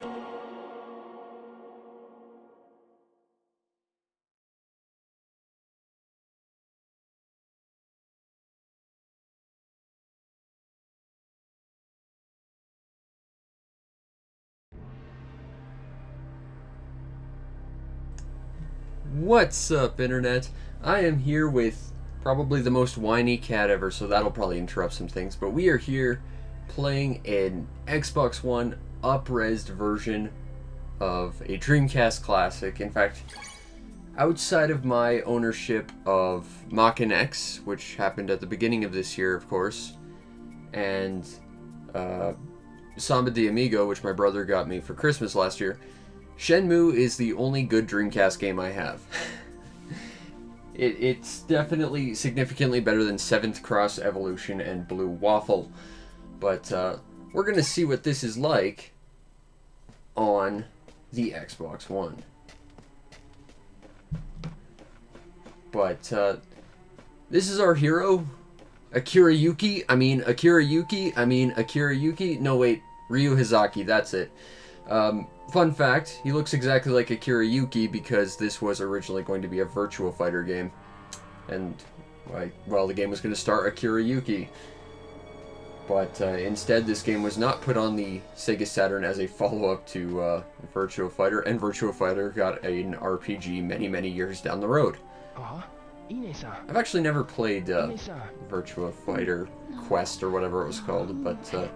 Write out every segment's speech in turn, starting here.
What's up, Internet? I am here with probably the most whiny cat ever, so that'll probably interrupt some things, but we are here playing an Xbox One up-resed version of a Dreamcast classic. In fact, outside of my ownership of Mach-N X, which happened at the beginning of this year, of course, and Samba de Amigo, which my brother got me for Christmas last year, Shenmue is the only good Dreamcast game I have. It's definitely significantly better than 7th Cross Evolution and Blue Waffle. But we're going to see what this is like on the Xbox One. But this is our hero, Akira Yuki. No, wait, Ryu Hazaki, that's it. Fun fact, he looks exactly like Akira Yuki because this was originally going to be a Virtua Fighter game. And, well, the game was going to star Akira Yuki. But instead, this game was not put on the Sega Saturn as a follow-up to Virtua Fighter, and Virtua Fighter got an RPG many, many years down the road. I've actually never played Virtua Fighter Quest or whatever it was called, but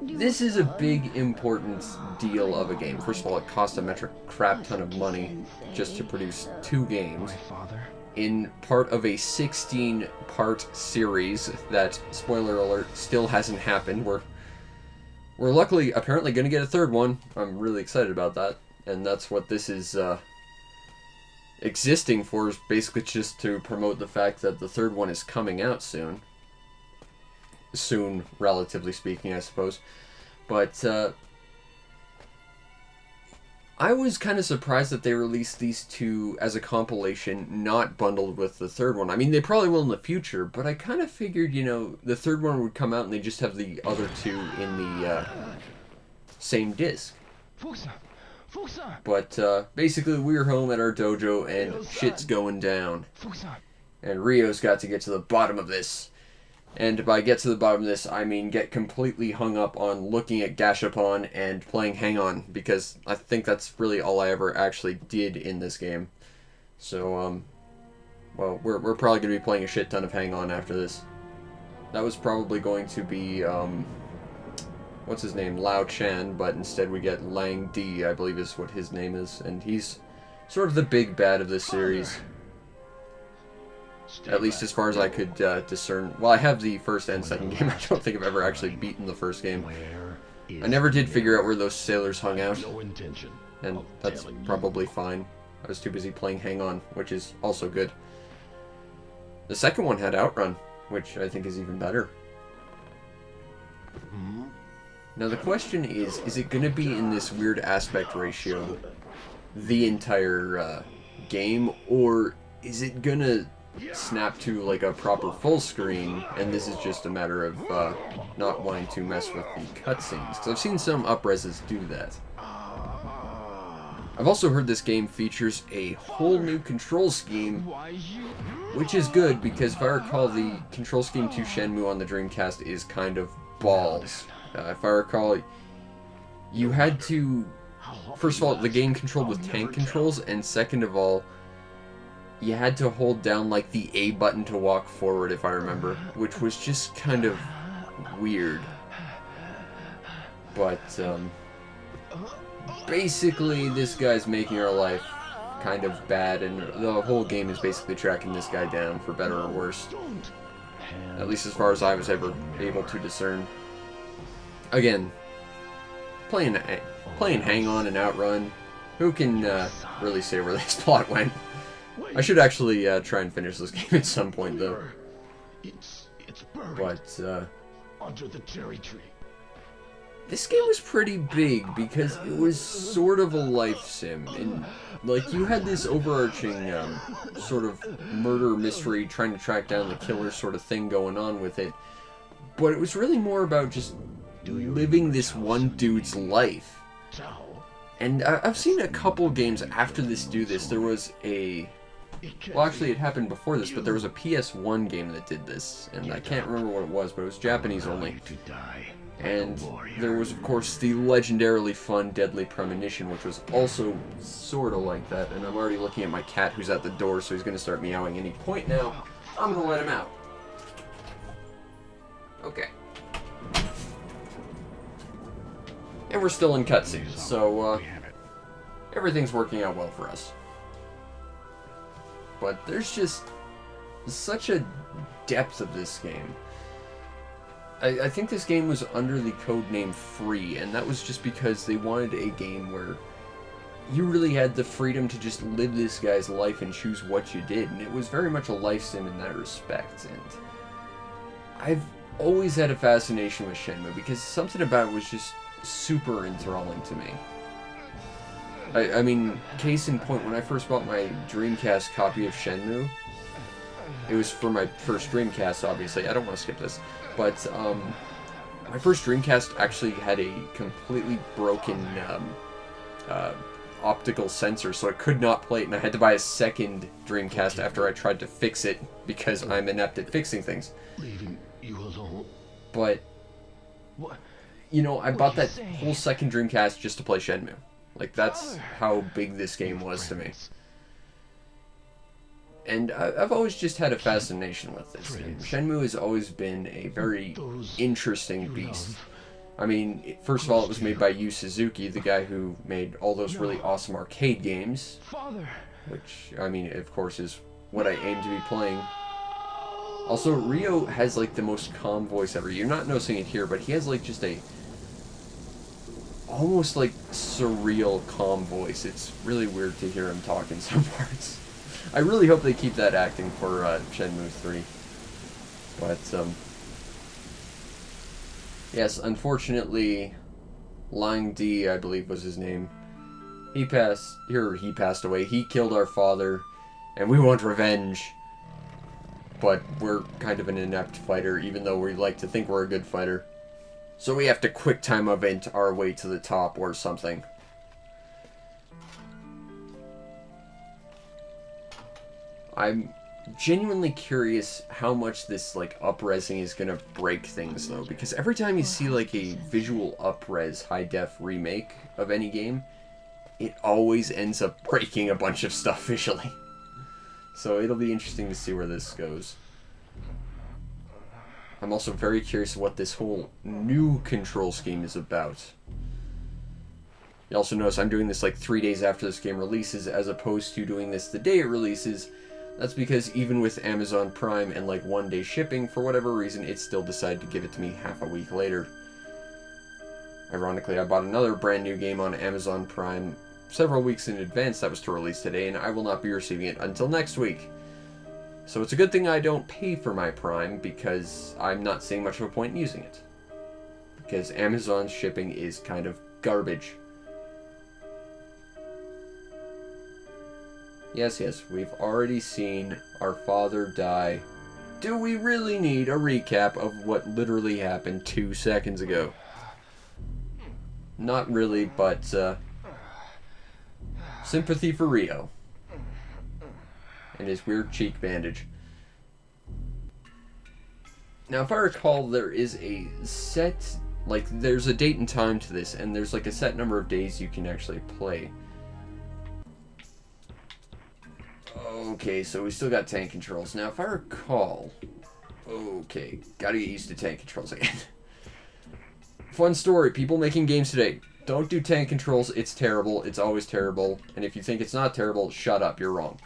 this is a big, important deal of a game. First of all, it cost a metric crap ton of money just to produce 2 games in part of a 16-part series that, spoiler alert, still hasn't happened. We're luckily, apparently, going to get a 3rd one. I'm really excited about that, and that's what this is existing for, is basically just to promote the fact that the 3rd one is coming out soon. Soon, relatively speaking, I suppose. But I was kind of surprised that they released these 2 as a compilation, not bundled with the 3rd one. I mean, they probably will in the future, but I kind of figured, you know, the 3rd one would come out and they just have the other 2 in the same disc. But basically, we're home at our dojo and shit's going down. And Rio's got to get to the bottom of this. And by get to the bottom of this, I mean get completely hung up on looking at Gashapon and playing Hang On, because I think that's really all I ever actually did in this game. So, well, we're probably going to be playing a shit ton of Hang On after this. That was probably going to be, what's his name, Lao Chan, but instead we get Lang Di, I believe is what his name is, and he's sort of the big bad of this series. At least as far as I could discern. Well, I have the 1st and 2nd game. I don't think I've ever actually beaten the 1st game. I never did figure out where those sailors hung out. And that's probably fine. I was too busy playing Hang On, which is also good. The 2nd one had Outrun, which I think is even better. Now the question is it going to be in this weird aspect ratio the entire game, or is it going to snap to like a proper full screen, and this is just a matter of not wanting to mess with the cutscenes? Because I've seen some up-reses do that. I've also heard this game features a whole new control scheme, which is good, because if I recall, the control scheme to Shenmue on the Dreamcast is kind of balls. If I recall, you had to... First of all, the game controlled with tank controls, and second of all, you had to hold down, like, the A button to walk forward, if I remember, which was just kind of weird. But, basically, this guy's making our life kind of bad, and the whole game is basically tracking this guy down, for better or worse. At least as far as I was ever able to discern. Again, playing Hang On and Outrun, who can really say where this plot went? I should actually try and finish this game at some point, though. But under the cherry tree. This game was pretty big because it was sort of a life sim, and like you had this overarching sort of murder mystery trying to track down the killer sort of thing going on with it, but it was really more about just living this one dude's life. And I've seen a couple games after this do this. There was a... Well, actually, it happened before this, but there was a PS1 game that did this, and I can't remember what it was, but it was Japanese only. And there was, of course, the legendarily fun Deadly Premonition, which was also sort of like that. And I'm already looking at my cat who's at the door, so he's going to start meowing any point now. I'm going to let him out. Okay. And we're still in cutscenes, so everything's working out well for us. But there's just such a depth of this game. I think this game was under the codename Free, and that was just because they wanted a game where you really had the freedom to just live this guy's life and choose what you did, and it was very much a life sim in that respect. And I've always had a fascination with Shenmue because something about it was just super enthralling to me. I mean, case in point, when I first bought my Dreamcast copy of Shenmue, it was for my first Dreamcast, obviously. I don't want to skip this. But, my first Dreamcast actually had a completely broken, optical sensor, so I could not play it, and I had to buy a second Dreamcast after I tried to fix it, because I'm inept at fixing things. Leaving you alone. But, What? you know, I bought that whole second Dreamcast just to play Shenmue. Like, that's how big this game was to me. And I've always just had a fascination with this game. Shenmue has always been a very interesting beast. I mean, first of all, it was made by Yu Suzuki, the guy who made all those really awesome arcade games. Which, I mean, of course, is what I aim to be playing. Also, Ryo has, like, the most calm voice ever. You're not noticing it here, but he has, like, just a almost, like, surreal, calm voice. It's really weird to hear him talk in some parts. I really hope they keep that acting for Shenmue 3. But, yes, unfortunately, Lang Di, I believe was his name, he passed away. He killed our father, and we want revenge. But we're kind of an inept fighter, even though we like to think we're a good fighter. So we have to quick time event our way to the top or something. I'm genuinely curious how much this, like, up-resing is gonna break things, though, because every time you see, like, a visual up-res high-def remake of any game, it always ends up breaking a bunch of stuff visually. So it'll be interesting to see where this goes. I'm also very curious what this whole new control scheme is about. You also notice I'm doing this, like, 3 days after this game releases, as opposed to doing this the day it releases. That's because even with Amazon Prime and, like, 1-day shipping, for whatever reason, it still decided to give it to me half a week later. Ironically, I bought another brand new game on Amazon Prime several weeks in advance that was to release today, and I will not be receiving it until next week. So it's a good thing I don't pay for my Prime, because I'm not seeing much of a point in using it. Because Amazon's shipping is kind of garbage. Yes, we've already seen our father die. Do we really need a recap of what literally happened 2 seconds ago? Not really, but, sympathy for Ryo. And his weird cheek bandage. Now, if I recall, there is a set, like, there's a date and time to this, and there's, like, a set number of days you can actually play. Okay, so we still got tank controls. Now, if I recall... Okay, gotta get used to tank controls again. Fun story, people making games today. Don't do tank controls, it's terrible, it's always terrible. And if you think it's not terrible, shut up, you're wrong.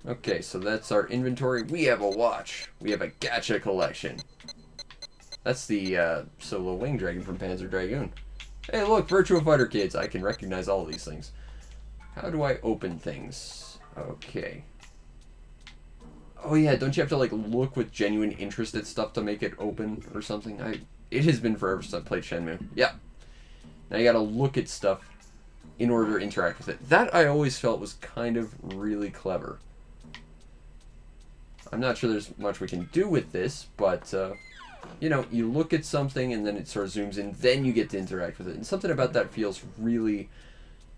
Okay, so that's our inventory. We have a watch. We have a gacha collection. That's the Solo Wing Dragon from Panzer Dragoon. Hey, look, Virtua Fighter kids. I can recognize all these things. How do I open things? Okay. Oh yeah, don't you have to, like, look with genuine interest at stuff to make it open or something? It has been forever since I played Shenmue. Yeah. Now you gotta look at stuff in order to interact with it. That I always felt was kind of really clever. I'm not sure there's much we can do with this, but you know, you look at something and then it sort of zooms in, then you get to interact with it. And something about that feels really,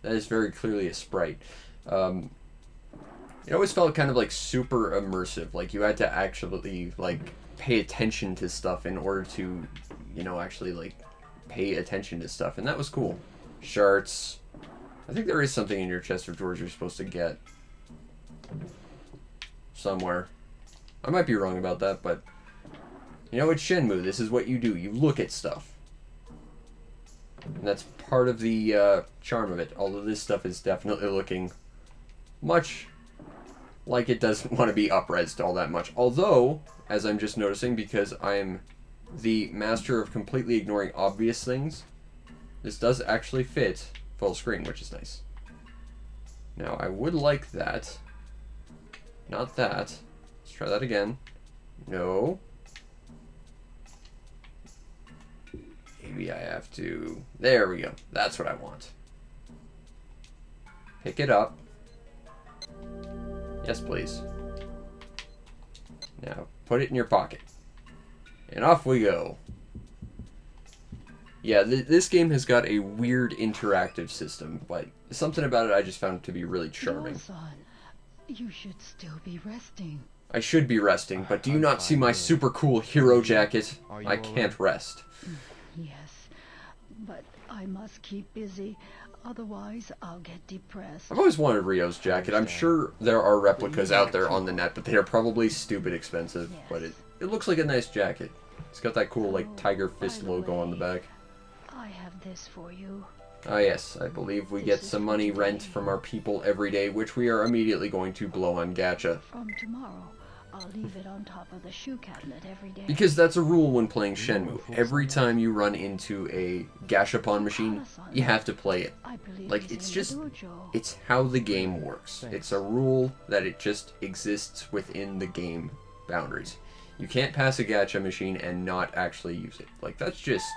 that is very clearly a sprite. It always felt kind of like super immersive. Like you had to actually like pay attention to stuff in order to, you know, actually like pay attention to stuff. And that was cool. Shards. I think there is something in your chest of drawers you're supposed to get. Somewhere. I might be wrong about that, but you know, it's Shenmue. This is what you do. You look at stuff. And that's part of the charm of it. Although this stuff is definitely looking much like it doesn't want to be up-resed all that much. Although, as I'm just noticing, because I'm the master of completely ignoring obvious things, this does actually fit full screen, which is nice. Now, I would like that. Not that. Let's try that again. No. Maybe I have to... There we go. That's what I want. Pick it up. Yes, please. Now, put it in your pocket. And off we go. Yeah, this game has got a weird interactive system, but something about it I just found to be really charming. No, son. You should still be resting. I should be resting, but do you not see my super cool hero jacket? I can't rest. Yes, but I must keep busy. Otherwise, I'll get depressed. I've always wanted Rio's jacket. I'm sure there are replicas out there on the net, but they are probably stupid expensive. Yes. But it looks like a nice jacket. It's got that cool, like, Tiger Fist by the logo on the way, back. I have this for you. Ah, yes. I believe we get some money rent from our people every day, which we are immediately going to blow on gacha. From tomorrow, I'll leave it on top of the shoe cabinet every day. Because that's a rule when playing Shenmue. Every time you run into a gashapon machine, you have to play it. I believe Like, he's it's in just... the dojo. It's how the game works. It's a rule that it just exists within the game boundaries. You can't pass a gacha machine and not actually use it. Like, that's just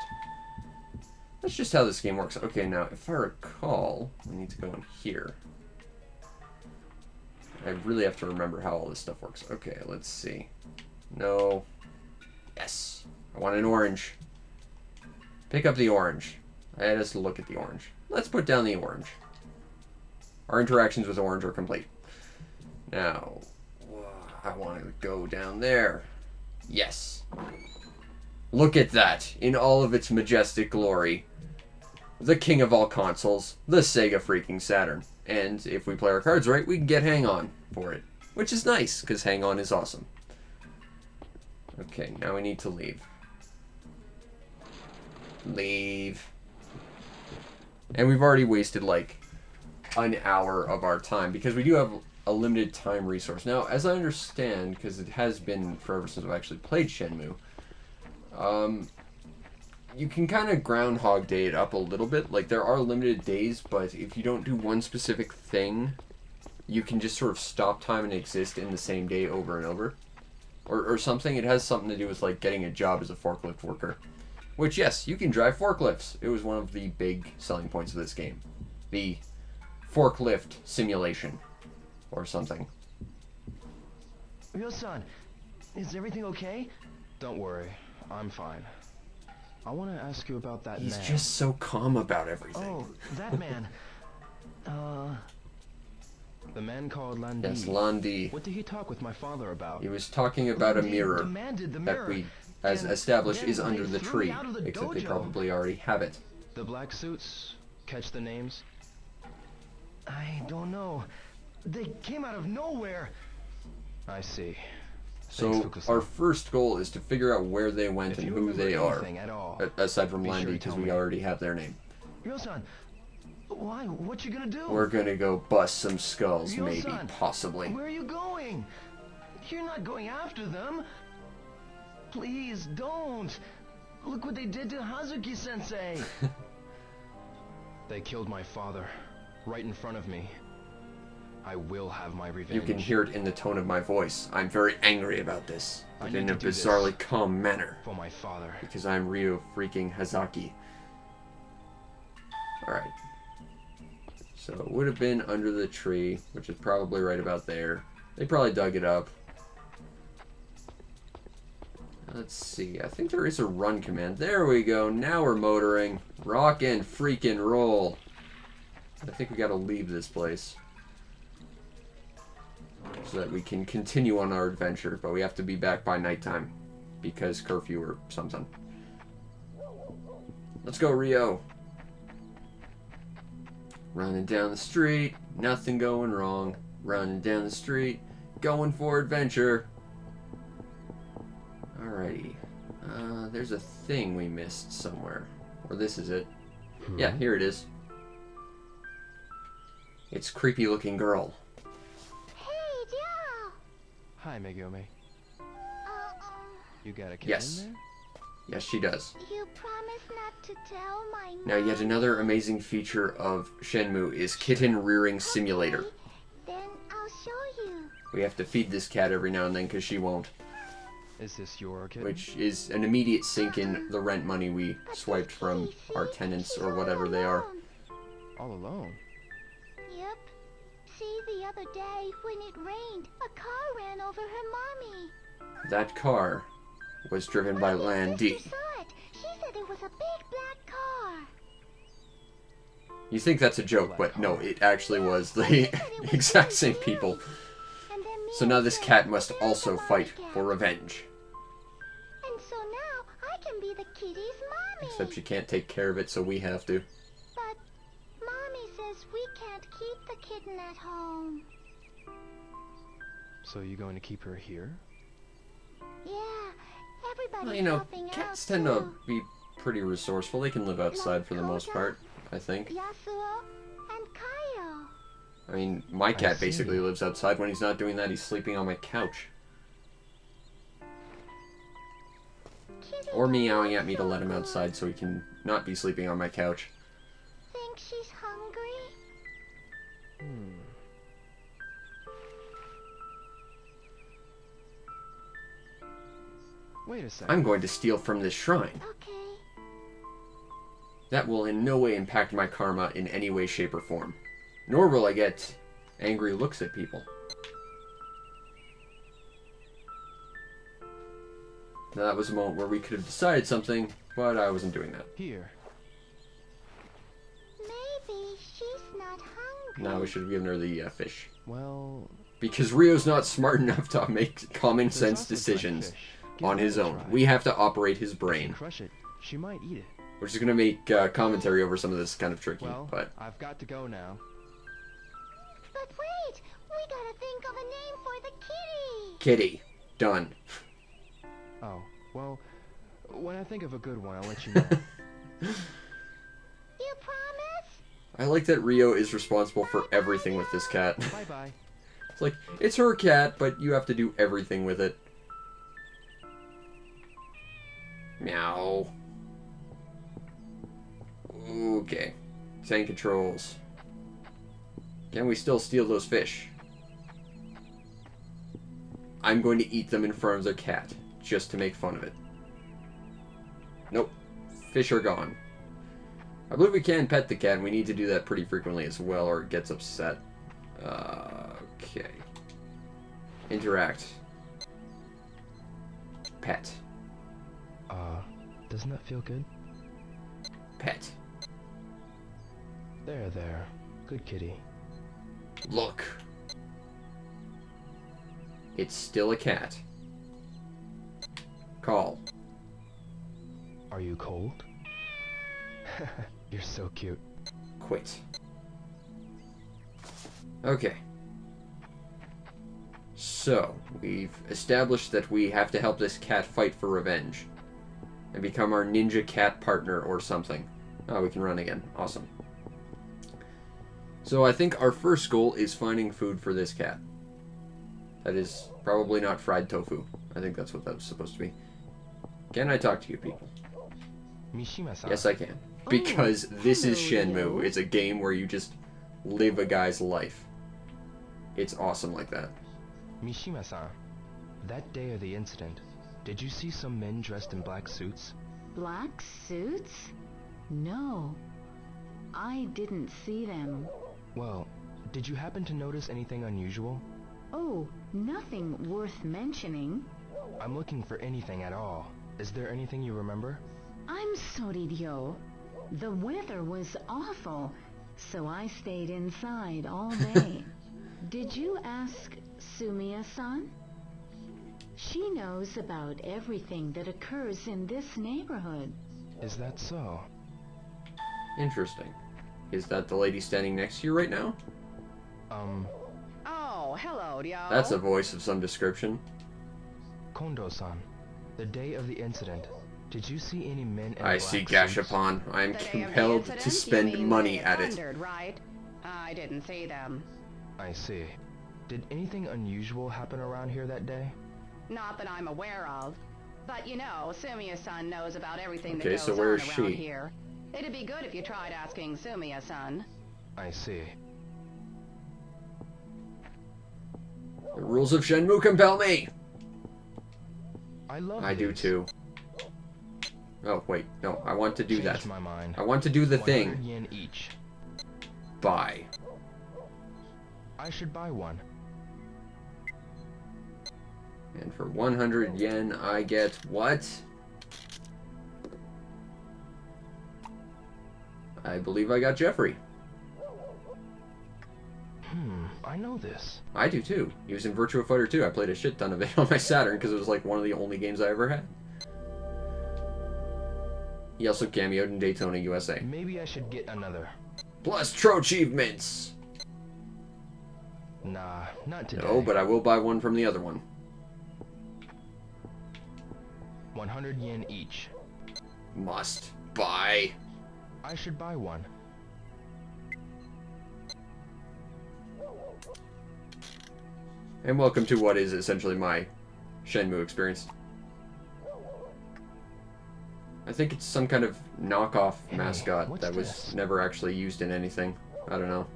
how this game works. Okay, now, if I recall, we need to go in here. I really have to remember how all this stuff works. Okay, let's see. No. Yes. I want an orange. Pick up the orange. I had us look at the orange. Let's put down the orange. Our interactions with orange are complete. Now, I want to go down there. Yes. Look at that, in all of its majestic glory. The king of all consoles, the Sega freaking Saturn. And if we play our cards right, we can get Hang On for it. Which is nice, because Hang On is awesome. Okay, now we need to leave. Leave. And we've already wasted, like, an hour of our time, because we do have a limited time resource. Now, as I understand, because it has been forever since I've actually played Shenmue, you can kind of Groundhog Day it up a little bit. Like, there are limited days, but if you don't do one specific thing, you can just sort of stop time and exist in the same day over and over. Or something. It has something to do with, like, getting a job as a forklift worker. Which, yes, you can drive forklifts. It was one of the big selling points of this game. The forklift simulation. Or something. Ryo-san, is everything okay? Don't worry, I'm fine. I want to ask you about that He's man. just so calm about everything. Oh, that man. The man called Landi. Yes, Landi. What did he talk with my father about? He was talking about a Landi mirror demanded the that mirror, we, as and established, then is under they the threw me tree. out of the Except they dojo. probably already have it. The black suits, catch the names? I don't know. They came out of nowhere. I see. So Thanks, Fukusan. our first goal is to figure out where they went If and you who remember they are. anything at all, Aside from be sure Landi, to because tell we me. already have their name. Ryo-san, why? What you gonna do? We're gonna go bust some skulls, maybe, Ryo-san, possibly. Where are you going? You're not going after them. Please don't. Look what they did to Hazuki-sensei. They killed my father, right in front of me. I will have my revenge. You can hear it in the tone of my voice. I'm very angry about this, I but need in a to do this. bizarrely calm manner. For my father. Because I'm Ryo freaking Hazaki. Alright. So it would have been under the tree, which is probably right about there. They probably dug it up. Let's see. I think there is a run command. There we go. Now we're motoring. Rock and freaking roll. I think we gotta leave this place so that we can continue on our adventure, but we have to be back by nighttime because curfew or something. Let's go, Rio. Running down the street, nothing going wrong. Running down the street, going for adventure. Alrighty. There's a thing we missed somewhere. Or this is it. Yeah, here it is. It's creepy looking girl. Hey, Joe! Hi, Megumi. You got a kid Yes. in there? Yes, she does. You promise not to tell my Now, yet another amazing feature of Shenmue is Kitten Rearing Simulator. Okay, then I'll show you. We have to feed this cat every now and then because she won't. Is this your kid? Which is an immediate sink in the rent money we swiped from our tenants or whatever they are. All alone? Yep. See, the other day, when it rained, a car ran over her mommy. That car was driven by My Landy. sister saw it. She said it was a big black car. You think that's a joke, but no, it actually was the exact same people. And then me So now and this Fred cat must found also the fight mommy for cat. revenge. And so now I can be the kitty's mommy. Except she can't take care of it, so we have to. But mommy says we can't keep the kitten at home. So you going to keep her here? Yeah, everybody's Well, you know, helping cats out tend to too. be pretty resourceful. They can live outside for the most part, I think. Yasuo and Kaio. I mean, my cat see. basically lives outside. When he's not doing that, he's sleeping on my couch. Kitty Or is meowing at me to so let him good. outside so he can not be sleeping on my couch. Think she's hungry? Wait a second. I'm going to steal from this shrine. Okay. That will in no way impact my karma in any way, shape, or form. Nor will I get angry looks at people. Now, that was a moment where we could have decided something, but I wasn't doing that. Here. Maybe she's not hungry. Now we should have given her the fish. Well, Because Rio's not smart enough to make common there's sense also decisions blackfish. Give on it his a own. try. We have to operate his If you brain, crush it, she might eat it. which is going to make commentary over some of this kind of tricky. Well, But I've got to go now. But wait, we gotta think of a name for the kitty. Kitty, done. Oh, well, when I think of a good one, I'll let you know. You promise? I like that Rio is responsible for everything with this cat. Bye-bye. It's like, it's her cat, but you have to do everything with it. Meow. Okay. Tank controls. Can we still steal those fish? I'm going to eat them in front of their cat, just to make fun of it. Nope. Fish are gone. I believe we can pet the cat, and we need to do that pretty frequently as well, or it gets upset. Okay. Interact. Pet. Doesn't that feel good? Pet. There. Good kitty. Look. It's still a cat. Call. Are you cold? You're so cute. Quit. Okay. So, we've established that we have to help this cat fight for revenge. And become our ninja cat partner or something. Oh, we can run again. Awesome. So I think our first goal is finding food for this cat. That is probably not fried tofu. I think that's what that was supposed to be. Can I talk to you people? Mishima-san. Yes, I can. Because this is hello, Shenmue. Rio. It's a game where you just live a guy's life. It's awesome like that. Mishima-san. That day of the incident, did you see some men dressed in black suits? Black suits? No. I didn't see them. Well, did you happen to notice anything unusual? Oh, nothing worth mentioning. I'm looking for anything at all. Is there anything you remember? I'm sorry, Ryo. The weather was awful, so I stayed inside all day. Did you ask Sumiya-san? She knows about everything that occurs in this neighborhood. Is that so? Interesting. Is that the lady standing next to you right now? Oh, hello, Ryo. That's a voice of some description. Kondo-san, the day of the incident, did you see any men in I black see suits? Gashapon. I am The day of the compelled incident? to You spend mean money they at it. plundered, right? I didn't see them. I see. Did anything unusual happen around here that day? Not that I'm aware of. But you know, Sumiya-san knows about everything Okay, that so goes where on is around she? here. It'd be good if you tried asking Sumiya-san. I see. The rules of Shenmue compel me! I love I do these. too. Oh, wait. No, I want to do Changed that. my mind. I want to do the 100 thing. yen each. Buy. I should buy one. And for 100 yen, I get what? I believe I got Jeffrey. I know this. I do too. He was in Virtua Fighter 2. I played a shit ton of it on my Saturn because it was like one of the only games I ever had. He also cameoed in Daytona, USA. Maybe I should get another. Plus Tro Achievements! Nah, not today. No, but I will buy one from the other one. 100 yen each. Must buy. I should buy one. And welcome to what is essentially my Shenmue experience. I think it's some kind of knockoff Hey, mascot what's that was this? never actually used in anything. I don't know.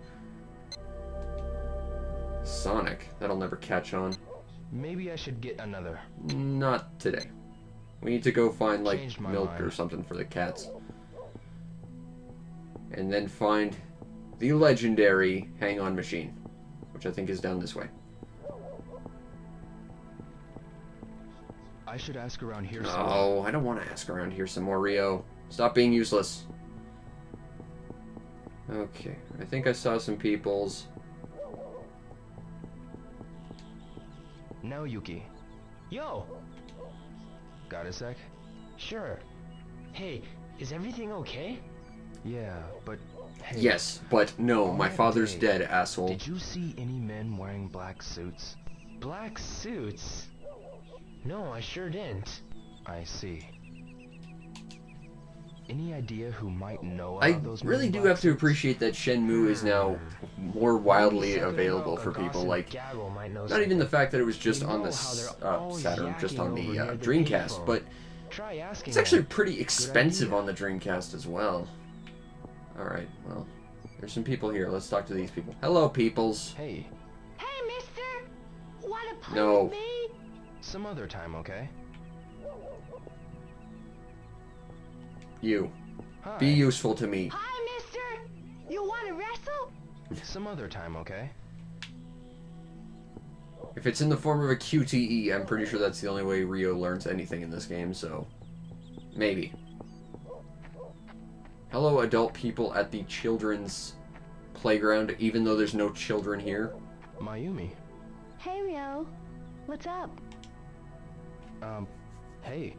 Sonic. That'll never catch on. Maybe I should get another. Not today. We need to go find, like, Changed my milk mind. or something for the cats. And then find the legendary hang-on machine, which I think is down this way. I should ask around here some No, I don't want to ask around here some more, Rio. Stop being useless. Okay, I think I saw some people's. Now, Yuki. Yo! Got a sec? Sure. Hey, is everything okay? Yeah, but hey. Yes, but no, On my that father's day, dead, asshole. Did you see any men wearing black suits? Black suits? No, I sure didn't. I see. Any idea who might know I about those men really in do black have to suits? appreciate that Shenmue is now more widely Something available about for a people. gossip Like, gaggle might know not even the something. fact that it was just You on know the how they're always Saturn, just on yakking the over near the Dreamcast, payphone. but Try asking it's actually them. pretty expensive idea. on the Dreamcast as well. Alright, well, there's some people here. Let's talk to these people. Hello, peoples. Hey, Hey, mister! Wanna play No. with me? some other time, okay? You. Hi. Be useful to me. Hi, mister! You wanna wrestle? Some other time, okay? If it's in the form of a QTE, I'm pretty sure that's the only way Rio learns anything in this game, so maybe. Hello, adult people at the children's playground, even though there's no children here. Mayumi. Hey, Rio. What's up? Hey.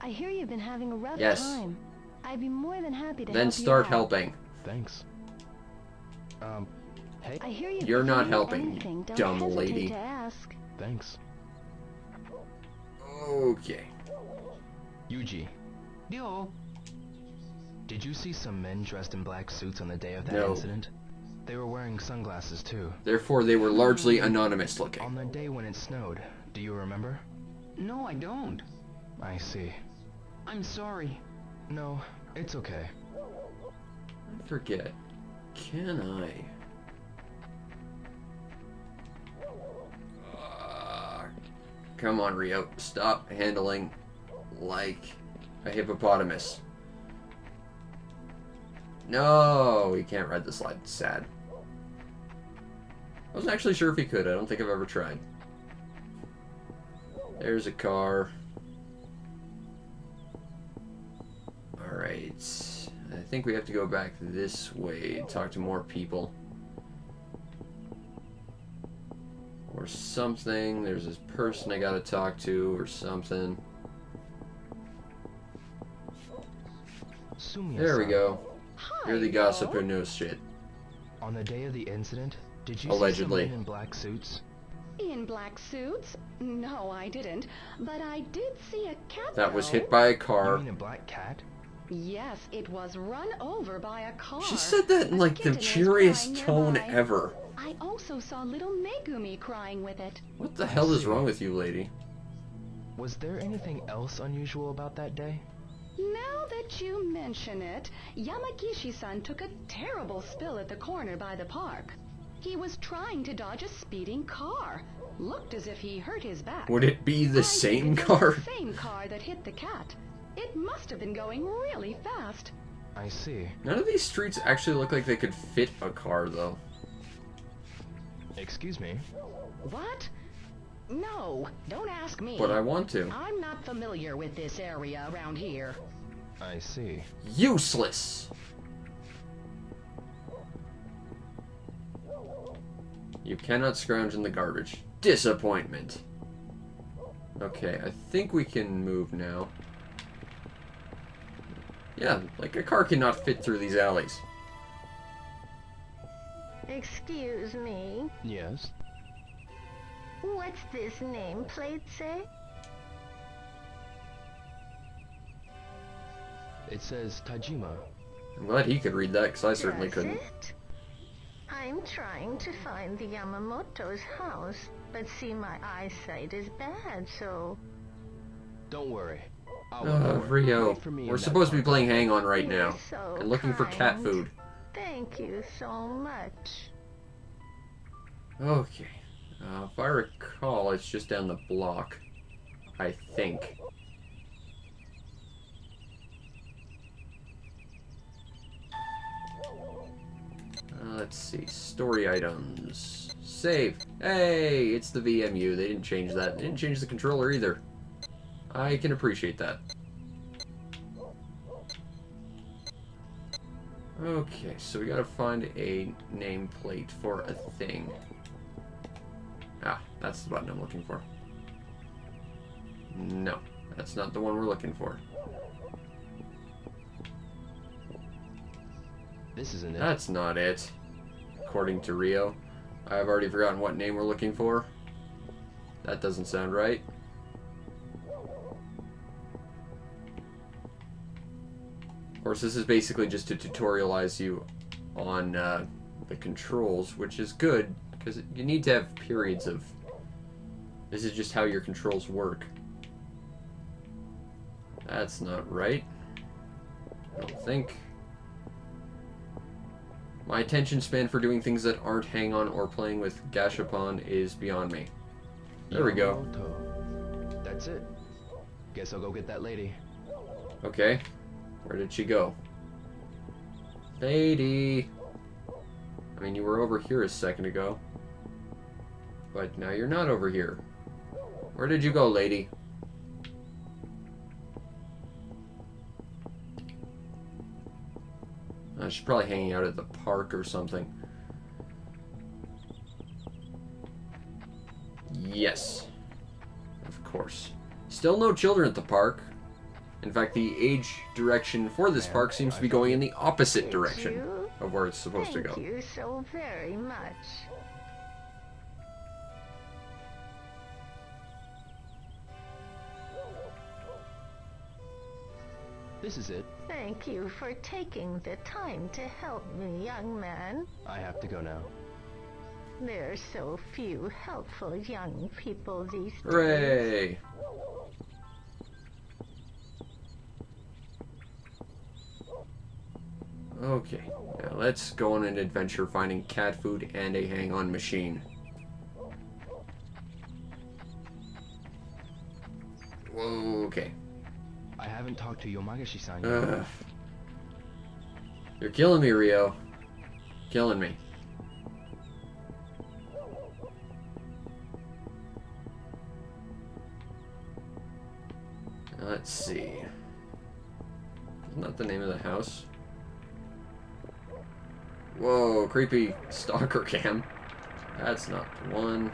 I hear you've been having a rough Yes. time. I'd be more than happy to Then help start you out. helping. Thanks. Hey. I hear you. You're if not you need helping, you anything, don't dumb hesitate lady. to ask. Thanks. Okay. Yuji. Yo! Did you see some men dressed in black suits on the day of that No. incident? They were wearing sunglasses too. Therefore, they were largely anonymous looking. On the day when it snowed, do you remember? No, I don't. I see. I'm sorry. No, it's okay. I forget. Can I? Come on, Rio. Stop handling like a hippopotamus. No, he can't ride the slide. Sad. I wasn't actually sure if he could. I don't think I've ever tried. There's a car. Alright. I think we have to go back this way, talk to more people. Or something. There's this person I gotta talk to, or something. There we go. You're the gossip who knows shit. On the day of the incident, did you Allegedly. see some men in black suits? In black suits? No, I didn't. But I did see a cat. That was though. hit by a You car. mean a black cat? Yes, it was run over by a car. She said that in A like the kitten was cheeriest crying tone nearby. ever. I also saw little Megumi crying with it. What the hell is wrong with you, lady? Was there anything else unusual about that day? Now that you mention it, Yamagishi-san took a terrible spill at the corner by the park. He was trying to dodge a speeding car. Looked as if he hurt his back. Would it be the I same think it was car? The same car that hit the cat. It must have been going really fast. I see. None of these streets actually look like they could fit a car, though. Excuse me. What? No, don't ask me. But I want to. I'm not familiar with this area around here. I see. Useless! You cannot scrounge in the garbage. Disappointment. Okay, I think we can move now. Yeah, like a car cannot fit through these alleys. Excuse me. Yes. What's this nameplate say? It says Tajima. I'm glad he could read that, because I certainly Does couldn't. it? I'm trying to find the Yamamoto's house, but see, my eyesight is bad, so... Don't worry. I'll look for it. Rio, Wait for me in we're that supposed to be park. playing Hang On right You're now. so And looking for cat kind. food. Thank you so much. Okay. If I recall, it's just down the block. I think. Let's see. Story items. Save. Hey, it's the VMU. They didn't change that. They didn't change the controller either. I can appreciate that. Okay, so we gotta find a nameplate for a thing. Ah, that's the button I'm looking for. No, that's not the one we're looking for. This isn't it. That's not it. According to Rio. I've already forgotten what name we're looking for. That doesn't sound right. Of course, this is basically just to tutorialize you on the controls, which is good, because you need to have periods of... This is just how your controls work. That's not right. I don't think. My attention span for doing things that aren't hang-on or playing with Gashapon is beyond me. There we go. Yamamoto. That's it. Guess I'll go get that lady. Okay. Where did she go? Lady! I mean, you were over here a second ago. But now you're not over here. Where did you go, lady? She's probably hanging out at the park or something. Yes. Of course. Still no children at the park. In fact, the age direction for this park seems to be going in the opposite Did direction you? of where it's supposed to Thank go. you so very much. This is it. Thank you for taking the time to help me, young man. I have to go now. There are so few helpful young people these days. Hooray! Okay, now let's go on an adventure finding cat food and a hang-on machine. Okay. I haven't talked to Yomagashi-san yet. Ugh. You're killing me, Rio. Killing me. Let's see. Isn't that the name of the house? Whoa, creepy stalker cam. That's not the one.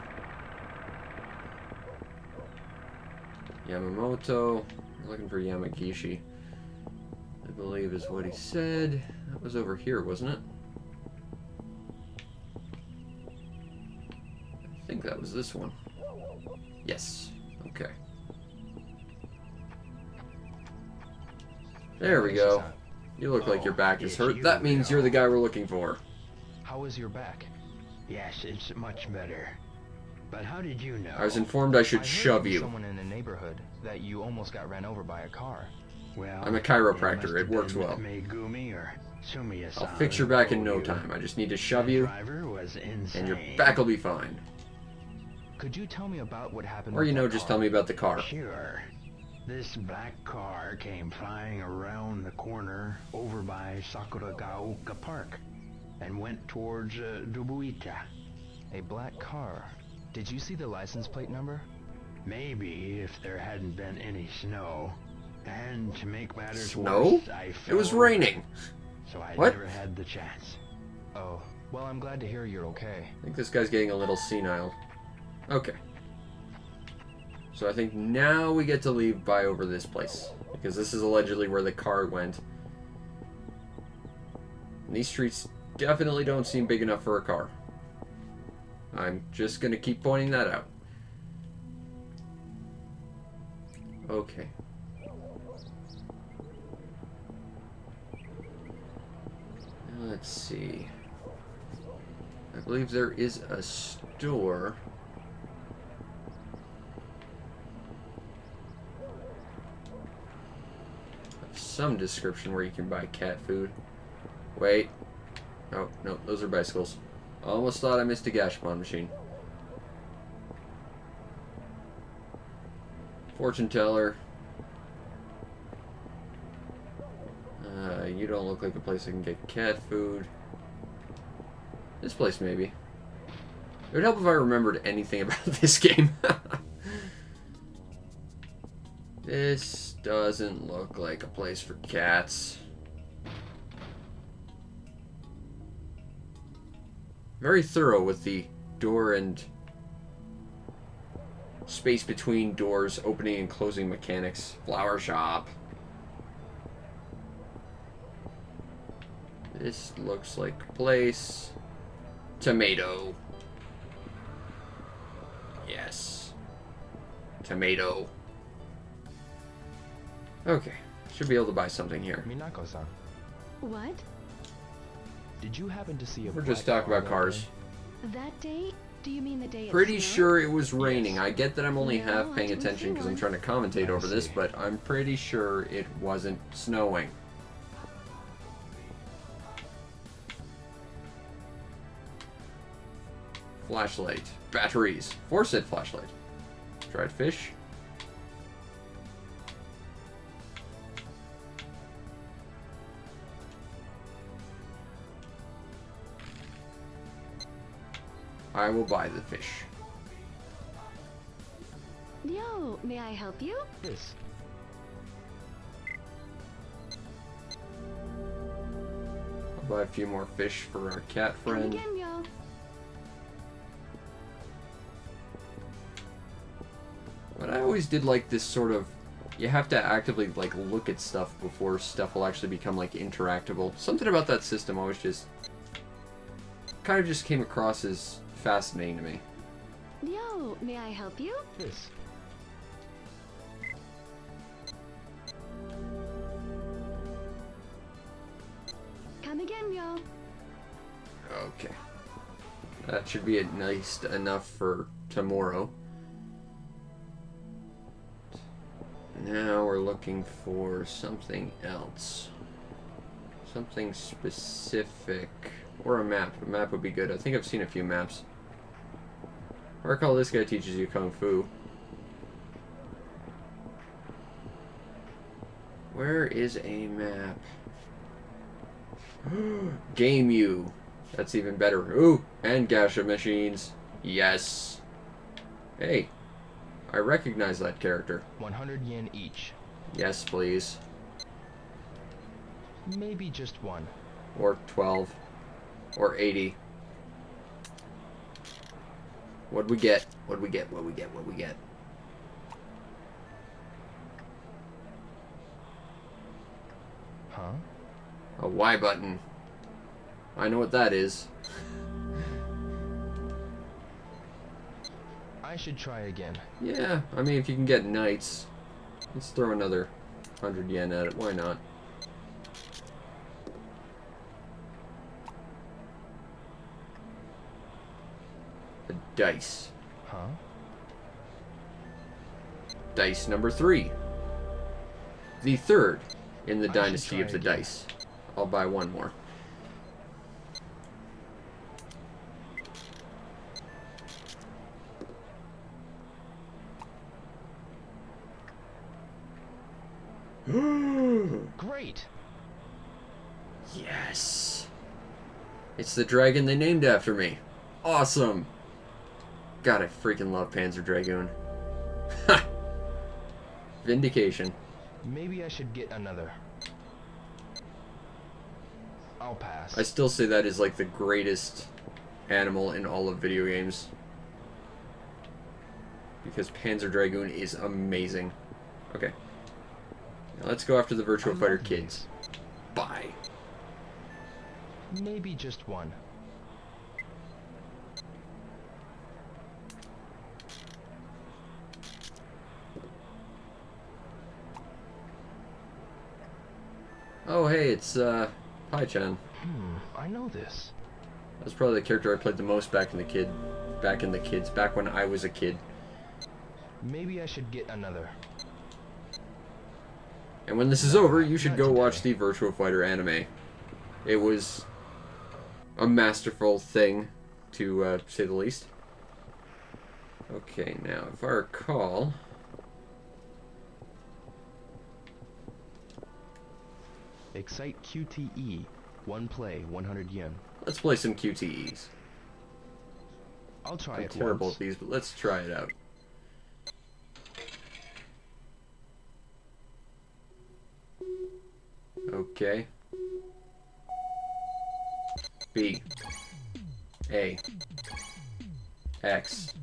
Yamamoto. I'm looking for Yamagishi. I believe is what he said. That was over here, wasn't it? I think that was this one. Yes. Okay. There we go. You look like your back is hurt. That means you're the guy we're looking for. How is your back? Yes, it's much better. But how did you know? I was informed I should I shove heard from you. someone in the neighborhood that you almost got ran over by a car. Well, I'm a chiropractor. It works well. Megumi or Sumiya-san I'll fix your back in no told you. time. I just need to shove The you, driver was insane. and your back will be fine. Could you tell me about what happened? Or, with you know, that just car? tell me about the car. Sure. This black car came flying around the corner over by Sakuragaoka Park and went towards Dubuita. A black car. Did you see the license plate number? Maybe if there hadn't been any snow. And to make matters Snow? worse, I It was fell, raining. so I What? never had the chance. Oh, well, I'm glad to hear you're okay. I think this guy's getting a little senile. Okay. So I think now we get to leave by over this place. Because this is allegedly where the car went. And these streets definitely don't seem big enough for a car. I'm just going to keep pointing that out. Okay. Let's see. I believe there is a store. Of some description where you can buy cat food. Wait. Oh, no, those are bicycles. Almost thought I missed a Gashapon machine. Fortune teller. You don't look like a place I can get cat food. This place, maybe. It would help if I remembered anything about this game. This doesn't look like a place for cats. Very thorough with the door and space between doors, opening and closing mechanics. Flower shop. This looks like a place. Tomato. Yes. Tomato. Okay. Should be able to buy something here. Minako-san, What? did you happen to see a We're black just talking car about that cars. day? That day? Do you mean the day it Pretty snowed? sure it was raining. I get that I'm only No, half I paying didn't attention see because I'm one. trying to commentate I over this, see. but I'm pretty sure it wasn't snowing. Flashlight. Batteries. Four-set flashlight. Dried fish. I will buy the fish. Yo, may I help you? This. I'll buy a few more fish for our cat Come friend. again, yo. But I always did like this sort of, you have to actively like look at stuff before stuff will actually become like interactable. Something about that system always just kind of just came across as fascinating to me. Yo, may I help you? This. Come again, yo. Okay. That should be nice enough for tomorrow. Now we're looking for something else. Something specific. Or a map. A map would be good. I think I've seen a few maps. I recall this guy teaches you Kung Fu. Where is a map? Game U. That's even better. Ooh, and gacha machines. Yes. Hey, I recognize that character. 100 yen each. Yes, please. Maybe just one. Or 12. Or 80. What'd we get? What'd we get? What'd we get? What'd we get? Huh? A Y button. I know what that is. I should try again. Yeah, I mean, if you can get knights, let's throw another 100 yen at it. Why not? A dice. Huh? Dice number 3. The third in the I should dynasty try of the again. dice. I'll buy one more. Great! Yes! It's the dragon they named after me. Awesome! God, I freaking love Panzer Dragoon. Ha! Vindication. Maybe I should get another. I'll pass. I still say that is like the greatest animal in all of video games. Because Panzer Dragoon is amazing. Okay. Now let's go after the Virtua I Fighter love kids. Bye. Maybe just one. Oh hey, it's Pai-chan. I know this. That's probably the character I played the most back when I was a kid. Maybe I should get another. And when this is over, you should Not go today. watch the Virtua Fighter anime. It was a masterful thing, to say the least. Okay, now, if I recall... Excite QTE. One play, 100 yen. Let's play some QTEs. I'll try I'm it terrible once. at these, but let's try it out. Okay. B. A. X.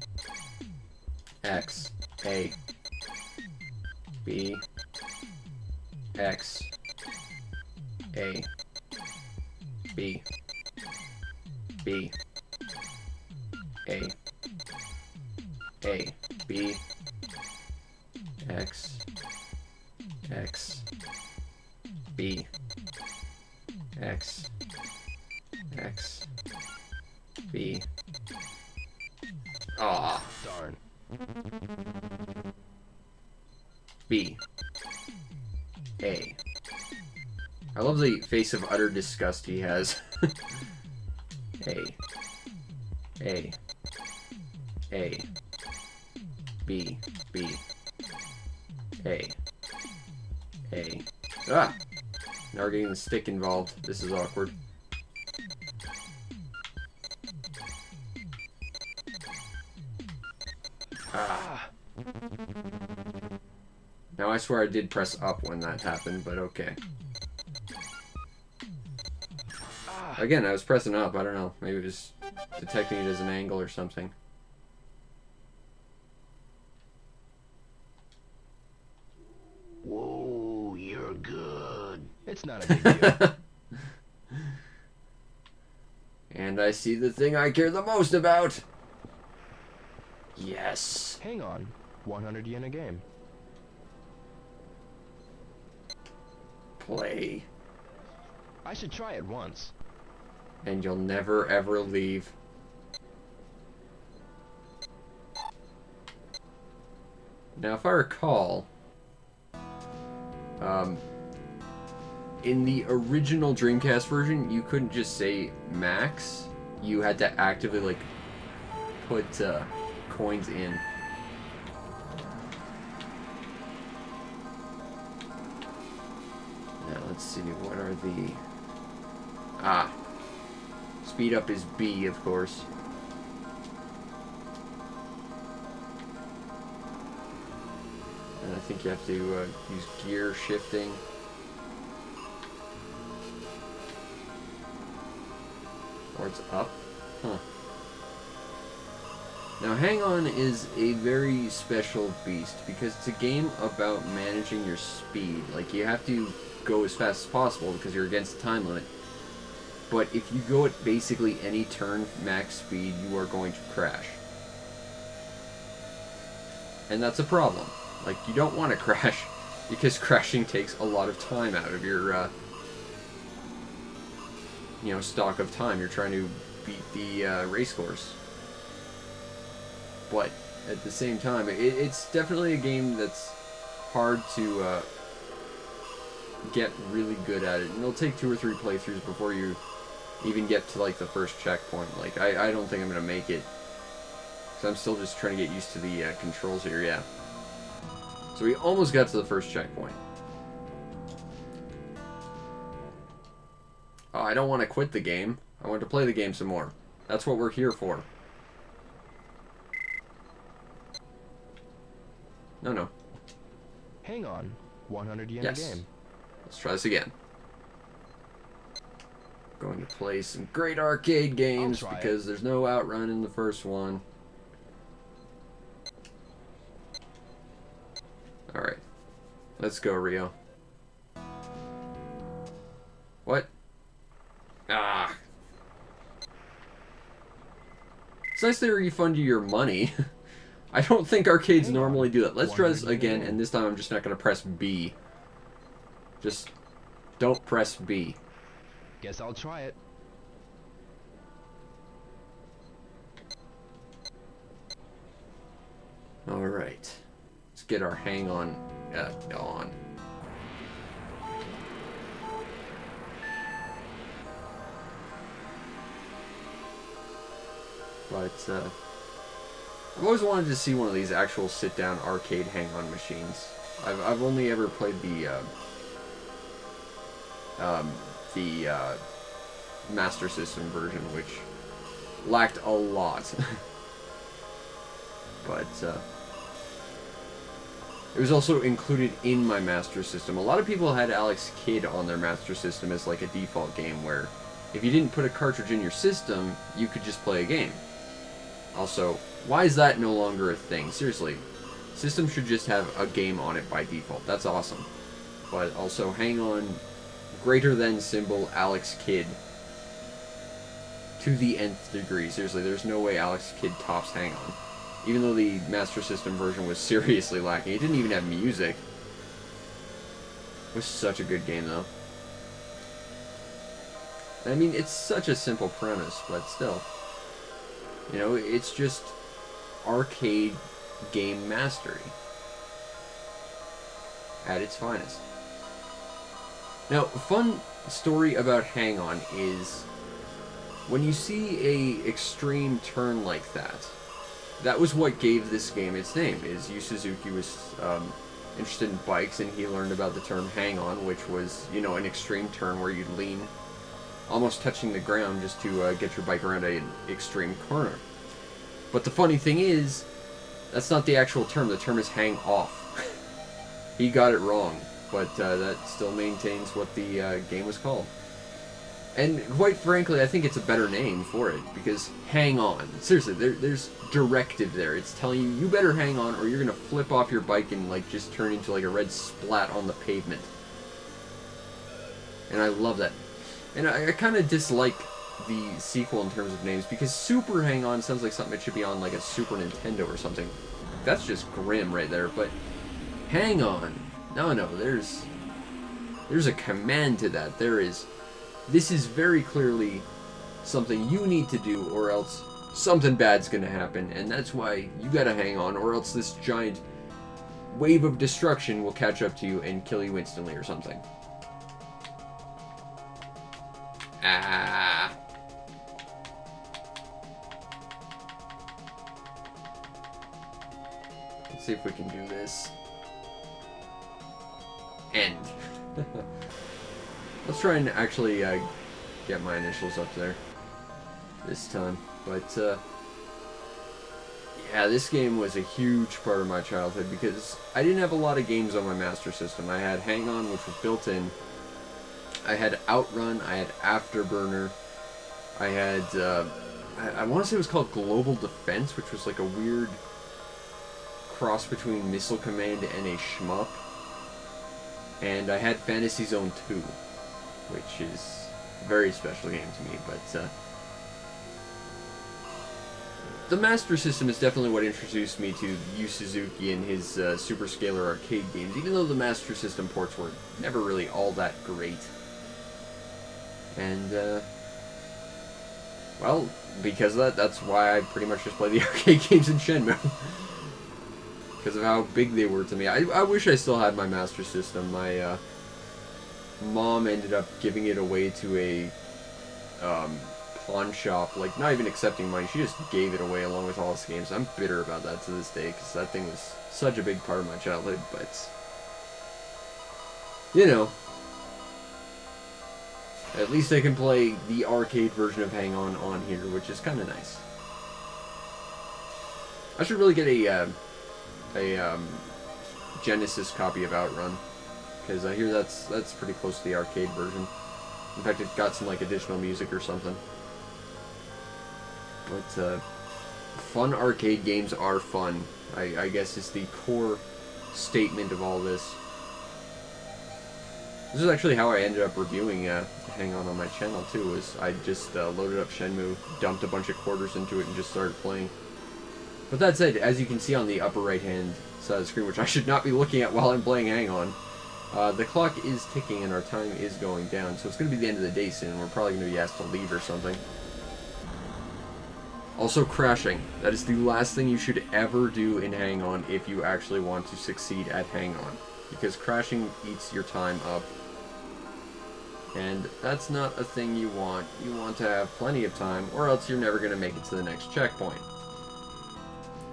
X. A. B. X. A. B. B. A. A. B. X. X. B. X. X. B. Ah. Darn. B. A. I love the face of utter disgust he has. A. A. A. B. B. A. A. Ah! Now we're getting the stick involved. This is awkward. Ah. Now I swear I did press up when that happened, but okay. Again, I was pressing up. I don't know. Maybe it was detecting it as an angle or something. Whoa, you're good. It's not a big deal. And I see the thing I care the most about. Yes. Hang on. 100 yen a game. Play. I should try it once. And you'll never ever leave. Now, if I recall, in the original Dreamcast version, you couldn't just say max. You had to actively, like, put coins in. Now, let's see, what are the... Ah. Speed up is B, of course. I think you have to use gear shifting. Or it's up. Huh. Now, Hang On is a very special beast because it's a game about managing your speed. Like, you have to go as fast as possible because you're against the time limit. But if you go at basically any turn max speed, you are going to crash. And that's a problem. Like, you don't want to crash because crashing takes a lot of time out of your, you know, stock of time. You're trying to beat the race course. But at the same time, it's definitely a game that's hard to get really good at it. And it'll take 2 or 3 playthroughs before you even get to, like, the first checkpoint. Like, I don't think I'm going to make it. Because I'm still just trying to get used to the controls here, yeah. So we almost got to the first checkpoint. Oh, I don't want to quit the game. I want to play the game some more. That's what we're here for. No. Hang on. 100 yen Yes. a game. Let's try this again. Going to play some great arcade games try it. because there's no outrun in the first one. Alright. Let's go, Rio. What? Ah. It's nice they refund you your money. I don't think arcades normally do that. Let's try this again, and this time I'm just not going to press B. Just don't press B. Guess I'll try it. Alright. Let's get our hang on. On. But, I've always wanted to see one of these actual sit-down arcade hang-on machines. I've only ever played the Master System version, which lacked a lot. But, it was also included in my Master System. A lot of people had Alex Kidd on their Master System as like a default game, where if you didn't put a cartridge in your system, you could just play a game. Also, why is that no longer a thing? Seriously, systems should just have a game on it by default. That's awesome. But also, hang on, greater than symbol Alex Kidd to the nth degree. Seriously, there's no way Alex Kidd tops Hang On. Even though the Master System version was seriously lacking. It didn't even have music. It was such a good game, though. I mean, it's such a simple premise, but still. You know, it's just arcade game mastery at its finest. Now, a fun story about Hang On is when you see a extreme turn like that, that was what gave this game its name. Is Yu Suzuki was interested in bikes, and he learned about the term hang on, which was, you know, an extreme turn where you'd lean almost touching the ground just to get your bike around an extreme corner. But the funny thing is, that's not the actual term. The term is hang off. He got it wrong, but that still maintains what the game was called. And quite frankly, I think it's a better name for it, because hang on. Seriously, there's directive there. It's telling you, you better hang on or you're going to flip off your bike and like just turn into like a red splat on the pavement. And I love that. And I kind of dislike the sequel in terms of names, because Super Hang On sounds like something that should be on like a Super Nintendo or something. That's just grim right there, but Hang On. No, there's a command to that. This is very clearly something you need to do, or else something bad's gonna happen, and that's why you gotta hang on, or else this giant wave of destruction will catch up to you and kill you instantly or something. Ah. Let's see if we can do this. End. Let's try and actually get my initials up there this time. But, Yeah, this game was a huge part of my childhood because I didn't have a lot of games on my Master System. I had Hang On, which was built in. I had Outrun, I had Afterburner, I had, I want to say it was called Global Defense, which was like a weird cross between Missile Command and a shmup. And I had Fantasy Zone 2, which is a very special game to me, but, the Master System is definitely what introduced me to Yu Suzuki and his Super Scalar arcade games, even though the Master System ports were never really all that great. And, well, because of that, that's why I pretty much just play the arcade games in Shenmue. Because of how big they were to me. I wish I still had my Master System. My mom ended up giving it away to a pawn shop, like, not even accepting money. She just gave it away along with all its games. I'm bitter about that to this day, because that thing was such a big part of my childhood, but, you know, at least I can play the arcade version of Hang On here, which is kind of nice. I should really get a Genesis copy of Outrun, because I hear that's pretty close to the arcade version. In fact, it got some, like, additional music or something. But, fun arcade games are fun, I guess is the core statement of all this. This is actually how I ended up reviewing Hang On my channel, too, was I just loaded up Shenmue, dumped a bunch of quarters into it, and just started playing. But that said, as you can see on the upper right-hand side of the screen, which I should not be looking at while I'm playing Hang On, the clock is ticking and our time is going down, so it's going to be the end of the day soon. We're probably going to be asked to leave or something. Also, crashing. That is the last thing you should ever do in Hang On if you actually want to succeed at Hang On. Because crashing eats your time up. And that's not a thing you want. You want to have plenty of time, or else you're never going to make it to the next checkpoint.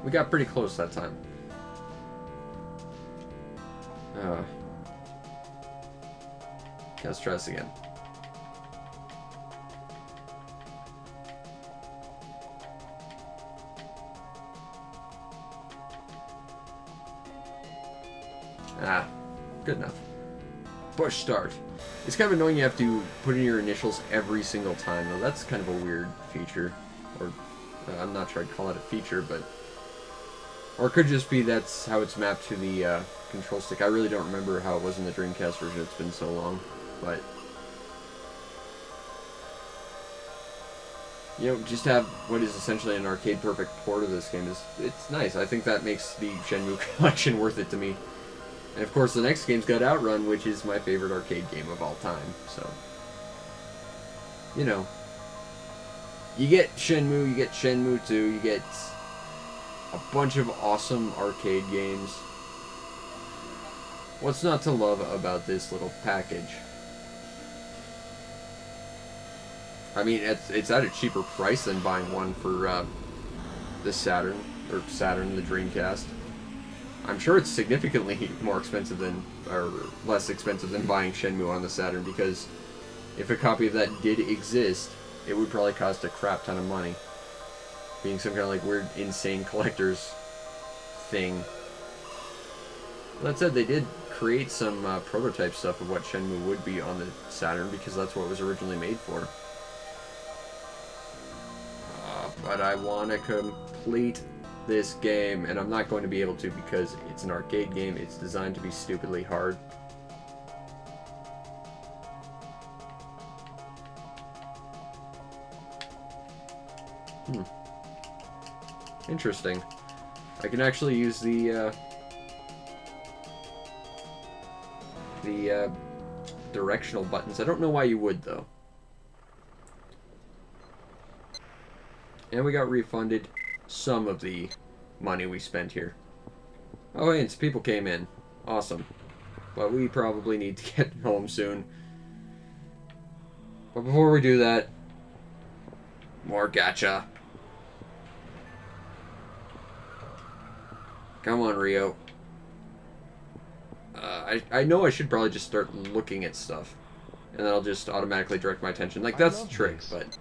We got pretty close that time. Let's try this again. Ah, good enough. Push start. It's kind of annoying you have to put in your initials every single time, though. That's kind of a weird feature. Or, I'm not sure I'd call it a feature, but... Or it could just be that's how it's mapped to the control stick. I really don't remember how it was in the Dreamcast version. It's been so long. But... you know, just have what is essentially an arcade-perfect port of this game. It's nice. I think that makes the Shenmue collection worth it to me. And of course, the next game's got Outrun, which is my favorite arcade game of all time. So, you know, you get Shenmue, you get Shenmue 2, you get a bunch of awesome arcade games. What's not to love about this little package? I mean, it's at a cheaper price than buying one for the Saturn, or Saturn, the Dreamcast. I'm sure it's significantly more expensive than, or less expensive than buying Shenmue on the Saturn, because if a copy of that did exist, it would probably cost a crap ton of money. Being some kind of like weird, insane collector's thing. That said, they did create some prototype stuff of what Shenmue would be on the Saturn, because that's what it was originally made for. But I want to complete this game, and I'm not going to be able to because it's an arcade game. It's designed to be stupidly hard. Interesting. I can actually use the directional buttons. I don't know why you would, though. And we got refunded some of the money we spent here. Oh, hey, and some people came in. Awesome. But we probably need to get home soon. But before we do that, more gacha. Come on, Rio. I know I should probably just start looking at stuff. And then I'll just automatically direct my attention. Like, that's the trick, but...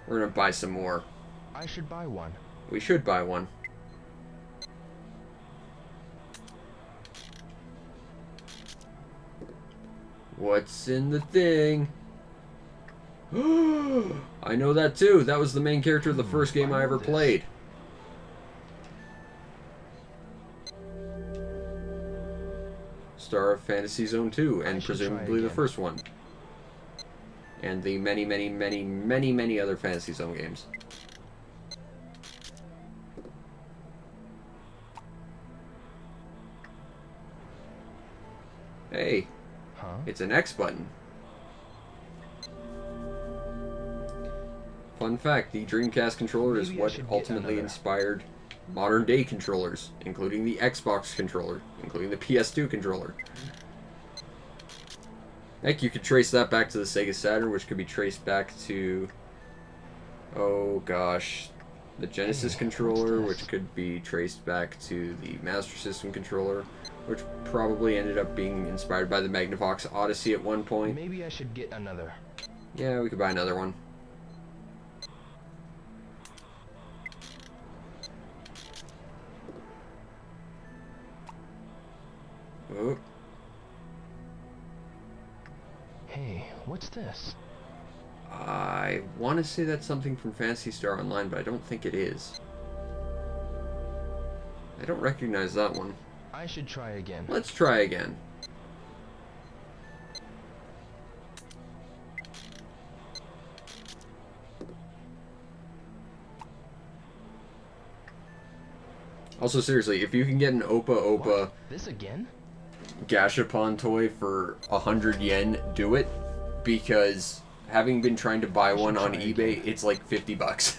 we're gonna buy some more. I should buy one. We should buy one. What's in the thing? I know that too. That was the main character of the first game I ever played. Star of Fantasy Zone 2, and presumably the first one. And the many, many, many, many, many other Fantasy Zone games. Hey, it's an X button. Fun fact, the Dreamcast controller is what ultimately inspired modern day controllers, including the Xbox controller, including the PS2 controller. Heck, you could trace that back to the Sega Saturn, which could be traced back to, oh gosh, the Genesis controller, which could be traced back to the Master System controller, which probably ended up being inspired by the Magnavox Odyssey at one point. Maybe I should get another. Yeah, we could buy another one. Oh. Hey, what's this? I want to say that's something from Phantasy Star Online, but I don't think it is. I don't recognize that one. I should try again. Let's try again. Also, seriously, if you can get an Opa Opa What? This again? Gashapon toy for 100 yen, do it. Because having been trying to buy one on eBay, it's like 50 bucks.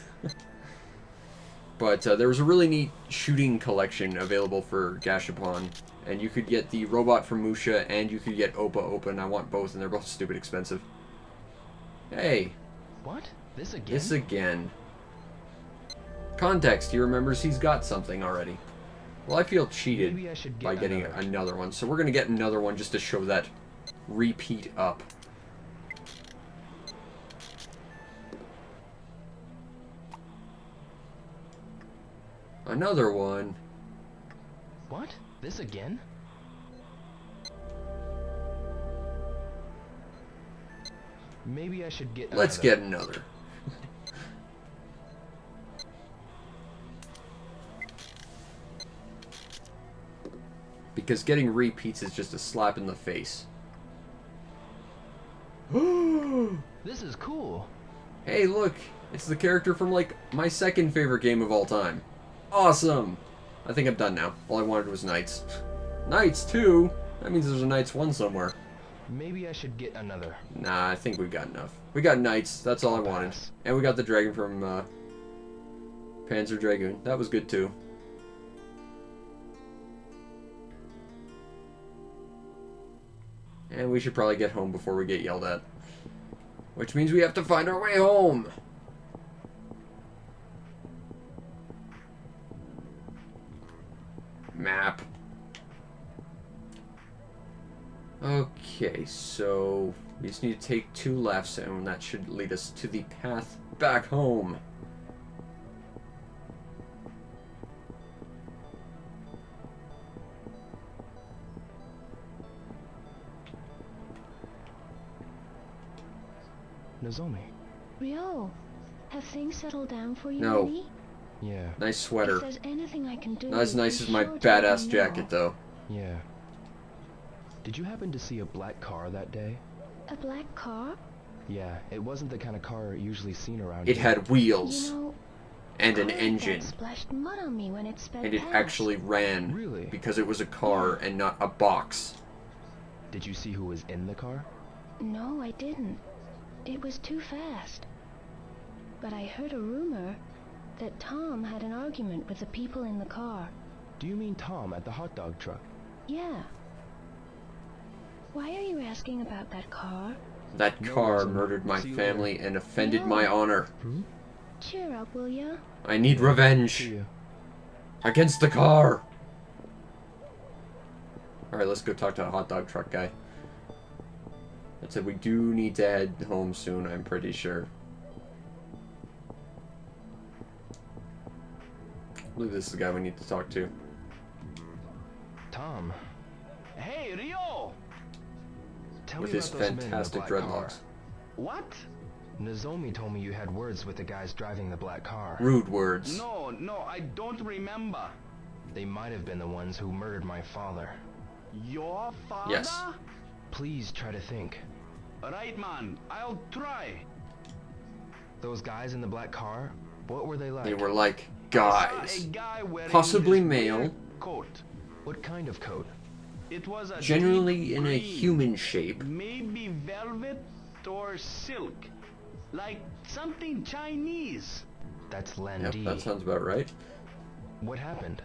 But there was a really neat shooting collection available for Gashapon. And you could get the robot from Musha, and you could get Opa Opa, and I want both, and they're both stupid expensive. Hey. What? This again? This again. Context, he remembers he's got something already. Well, I feel cheated Maybe I should get by getting another one, so we're going to get another one just to show that repeat up. Another one. What? This again? Maybe I should get Let's get another. Because getting repeats is just a slap in the face. This is cool. Hey, look! It's the character from, like, my second favorite game of all time. Awesome! I think I'm done now. All I wanted was Knights. Knights 2? That means there's a Knights 1 somewhere. Maybe I should get another. Nah, I think we got enough. We got Knights, that's all I wanted. And we got the dragon from, Panzer Dragoon. That was good too. And we should probably get home before we get yelled at. Which means we have to find our way home! Map. Okay, so we just need to take 2 lefts, and that should lead us to the path back home. Nozomi. Ryo, have things settled down for you, No. Eddie? Yeah. Nice If sweater. there's anything I can do, Not as nice be as my sure to let badass me jacket, know. though. Yeah. Did you happen to see a black car that day? A black car? Yeah, it wasn't the kind of car usually seen around It here. had wheels. You know, And an car like engine. that splashed mud on me when it sped And it past. actually ran. Really? Because it was a car and not a box. Did you see who was in the car? No, I didn't. It was too fast. But I heard a rumor that Tom had an argument with the people in the car. Do you mean Tom at the hot dog truck? Yeah. Why are you asking about that car? That No car reason. murdered my See you family and offended No. my honor. Cheer up, will ya? I need See revenge. you. Against the car. Alright, let's go talk to the hot dog truck guy. That said, we do need to head home soon, I'm pretty sure. I believe this is the guy we need to talk to. Tom, Hey, Rio! tell With me his about those men in the fantastic black car. dreadlocks. What? Nozomi told me you had words with the guys driving the black car. Rude words. No, I don't remember. They might have been the ones who murdered my father. Your father? Yes. Please try to think. Right, man. I'll try. Those guys in the black car, what were they like? They were like I saw guys. a guy wearing Possibly this male. weird coat. What kind of coat? It was a Generally deep in a green, human shape. maybe velvet or silk, like something Chinese. That's Yep, Landy. that sounds about right. What happened?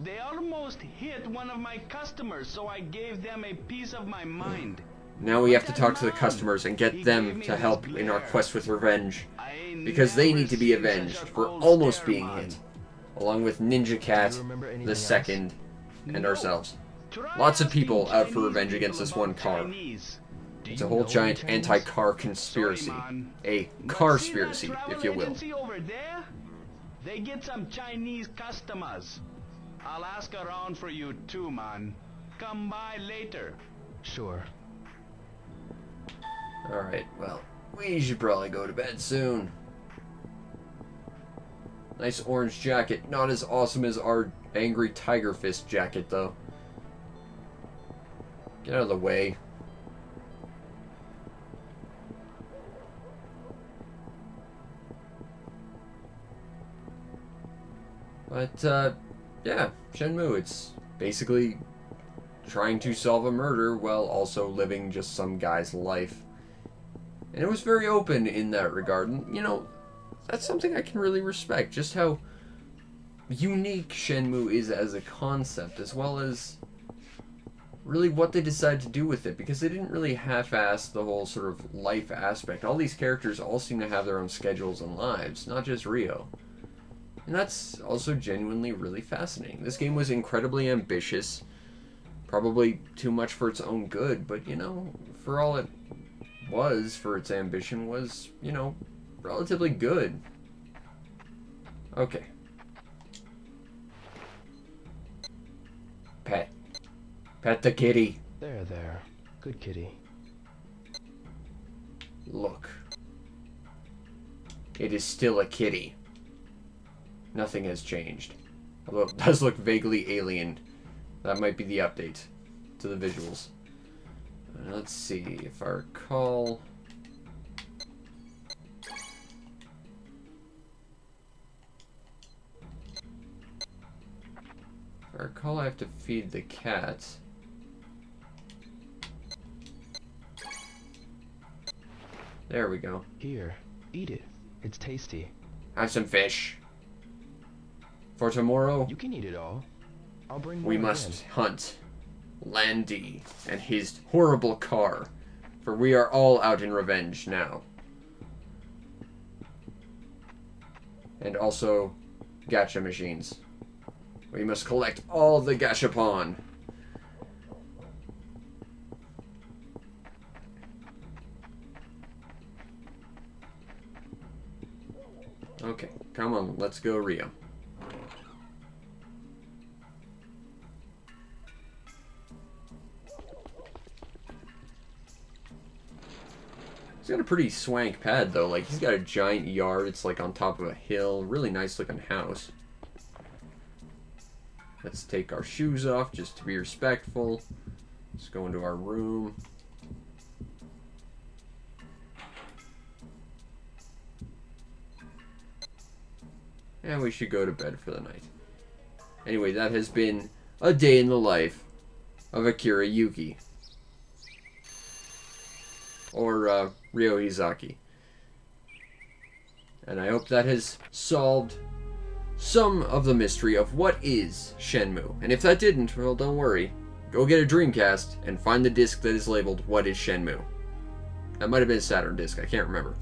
They almost hit one of my customers, so I gave them a piece of my mind. Now we have to But talk to the man, customers and he get gave them me to this help in our glare. quest with revenge. I Because they never need to be seen such avenged a for cold almost stare, being man. hit. Along with Ninja Cat, remember anything the else? second, and No. ourselves. Try Lots of asking people out for Chinese revenge people against this about one car. Chinese. Do It's you a whole know giant any Chinese? anti-car conspiracy. Sorry, man. A But car-spiracy, see that if travel you will. agency over there? They get some Chinese customers. I'll ask around for you too, man. Come by later. Sure. Alright, well, we should probably go to bed soon. Nice orange jacket. Not as awesome as our angry tiger fist jacket, though. Get out of the way. But, yeah, Shenmue, it's basically trying to solve a murder while also living just some guy's life. And it was very open in that regard. And, you know, that's something I can really respect. Just how unique Shenmue is as a concept, as well as really what they decide to do with it. Because they didn't really half-ass the whole sort of life aspect. All these characters all seem to have their own schedules and lives, not just Ryo. And that's also genuinely really fascinating. This game was incredibly ambitious. Probably too much for its own good, but, you know, for all it was for its ambition was, you know, relatively good. Okay. Pet. Pet the kitty. There. Good kitty. Look. It is still a kitty. Nothing has changed. Although it does look vaguely alien. That might be the update to the visuals. Let's see if I recall. If I recall, I have to feed the cat. There we go. Here, eat it. It's tasty. Have some fish. For tomorrow, You can eat it all. I'll bring more we again. must hunt Landy and his horrible car, for we are all out in revenge now. And also, gacha machines. We must collect all the gachapon. Okay, come on, let's go, Rio. He's got a pretty swank pad, though. Like, he's got a giant yard. It's, like, on top of a hill. Really nice-looking house. Let's take our shoes off, just to be respectful. Let's go into our room. And we should go to bed for the night. Anyway, that has been a day in the life of Akira Yuki. Or, Ryo Izaki. And I hope that has solved some of the mystery of what is Shenmue. And if that didn't, well, don't worry. Go get a Dreamcast and find the disc that is labeled What is Shenmue. That might have been a Saturn disc, I can't remember.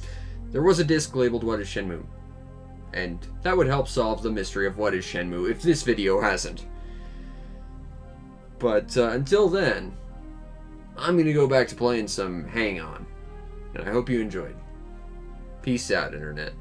There was a disc labeled What is Shenmue. And that would help solve the mystery of what is Shenmue if this video hasn't. But until then, I'm going to go back to playing some Hang On. And I hope you enjoyed. Peace out, Internet.